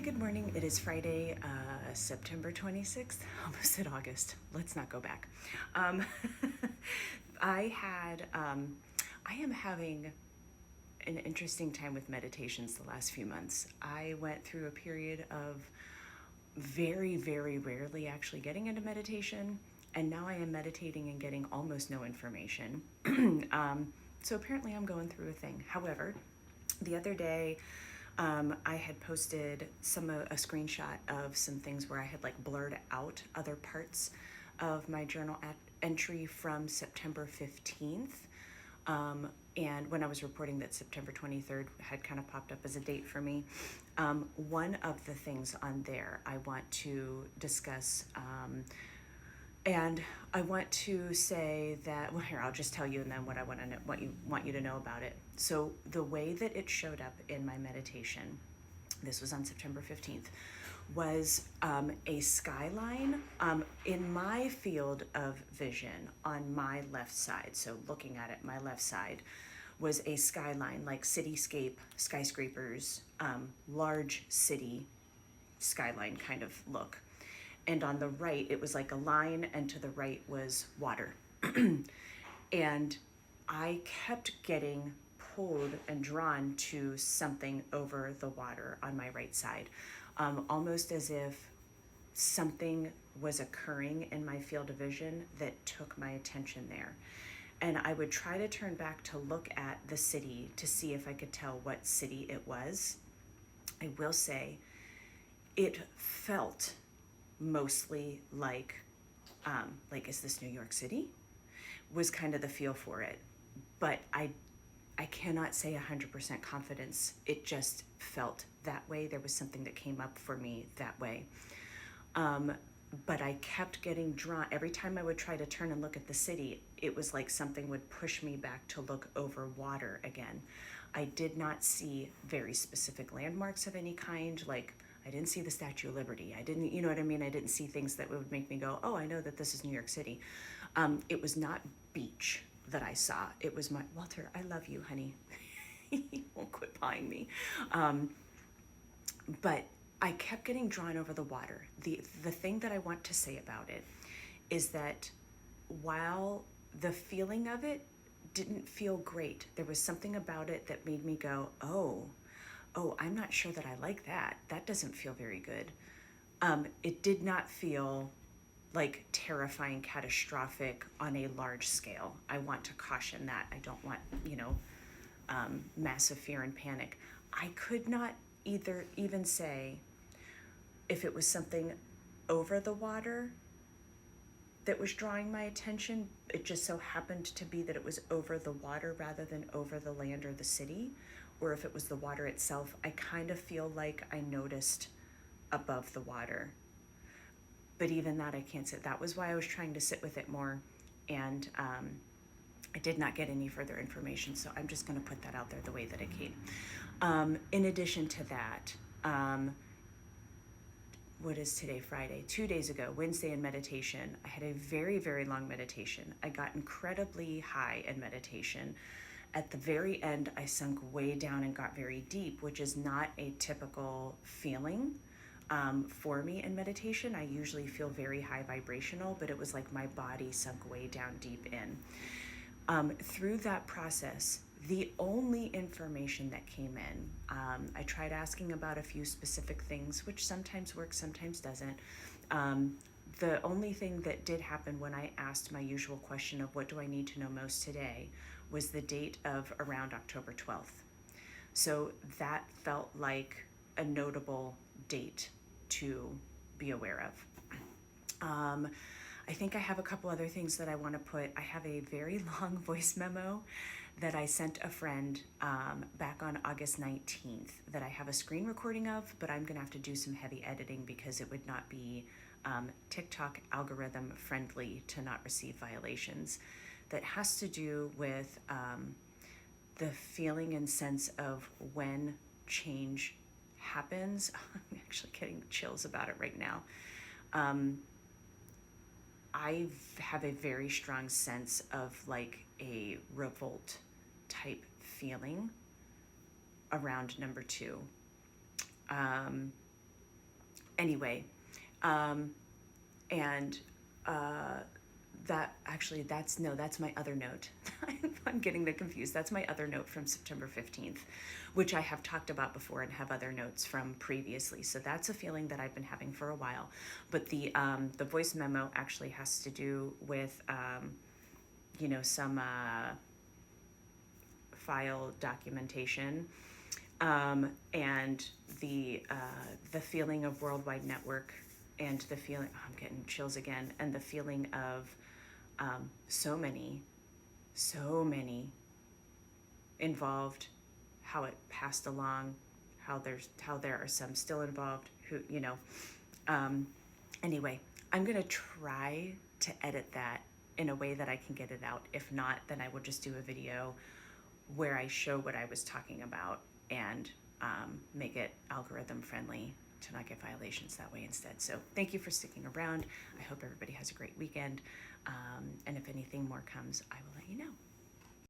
good morning. It is Friday, September 26th. Almost said August. Let's not go back. Um, I am having an interesting time with meditations the last few months. I went through a period of very, very rarely actually getting into meditation, and now I am meditating and getting almost no information. So apparently I'm going through a thing. However, the other day, I had posted a screenshot of some things where I had like blurred out other parts of my journal entry from September 15th. And when I was reporting that September 23rd had kind of popped up as a date for me, one of the things on there I want to discuss, and I want to say that, well, here, I'll just tell you and then what I want to know, want you to know about it. So the way that it showed up in my meditation, this was on September 15th, was a skyline in my field of vision on my left side. So looking at it, my left side was a skyline, like cityscape, skyscrapers, large city skyline kind of look. And on the right, it was like a line, and to the right was water. And I kept getting pulled and drawn to something over the water on my right side, almost as if something was occurring in my field of vision that took my attention there. And I would try to turn back to look at the city to see if I could tell what city it was. I will say it felt mostly like is this New York City? Was kind of the feel for it. But I cannot say 100% confidence. It just felt that way. There was something that came up for me that way. But I kept getting drawn. Every time I would try to turn and look at the city, it was like something would push me back to look over water again. I did not see very specific landmarks of any kind, like I didn't see the Statue of Liberty. I didn't, you know what I mean? I didn't see things that would make me go, oh, I know that this is New York City. It was not beach that I saw. It was Walter, I love you, honey. He won't quit pawing me. But I kept getting drawn over the water. The thing that I want to say about it is that while the feeling of it didn't feel great, there was something about it that made me go, oh, I'm not sure that I like that. That doesn't feel very good. It did not feel like terrifying, catastrophic on a large scale. I want to caution that. I don't want, massive fear and panic. I could not even say if it was something over the water that was drawing my attention. It just so happened to be that it was over the water rather than over the land or the city, or if it was the water itself. I kind of feel like I noticed above the water. But even that I can't say. That was why I was trying to sit with it more, and I did not get any further information, so I'm just going to put that out there the way that it came. In addition to that, what is today, Friday? 2 days ago, Wednesday in meditation, I had a very, very long meditation. I got incredibly high in meditation. At the very end, I sunk way down and got very deep, which is not a typical feeling for me in meditation. I usually feel very high vibrational, but it was like my body sunk way down deep in. Through that process, the only information that came in, I tried asking about a few specific things, which sometimes works, sometimes doesn't. The only thing that did happen when I asked my usual question of what do I need to know most today was the date of around October 12th. So that felt like a notable date to be aware of. I think I have a couple other things that I want to put. I have a very long voice memo that I sent a friend back on August 19th that I have a screen recording of, but I'm going to have to do some heavy editing because it would not be TikTok algorithm friendly to not receive violations. That has to do with the feeling and sense of when change happens. I'm actually getting chills about it right now. I have a very strong sense of like a revolt type feeling around number 2. Anyway, and that actually, that's my other note. I'm getting that confused. That's my other note from September 15th, which I have talked about before and have other notes from previously. So that's a feeling that I've been having for a while. But the voice memo actually has to do with, some file documentation, and the feeling of worldwide network, and the feeling, oh, I'm getting chills again, and the feeling of so many involved, how it passed along, how there are some still involved who, anyway, I'm gonna try to edit that in a way that I can get it out. If not, then I will just do a video where I show what I was talking about, and make it algorithm friendly to not get violations that way instead. So thank you for sticking around. I hope everybody has a great weekend. And if anything more comes, I will let you know.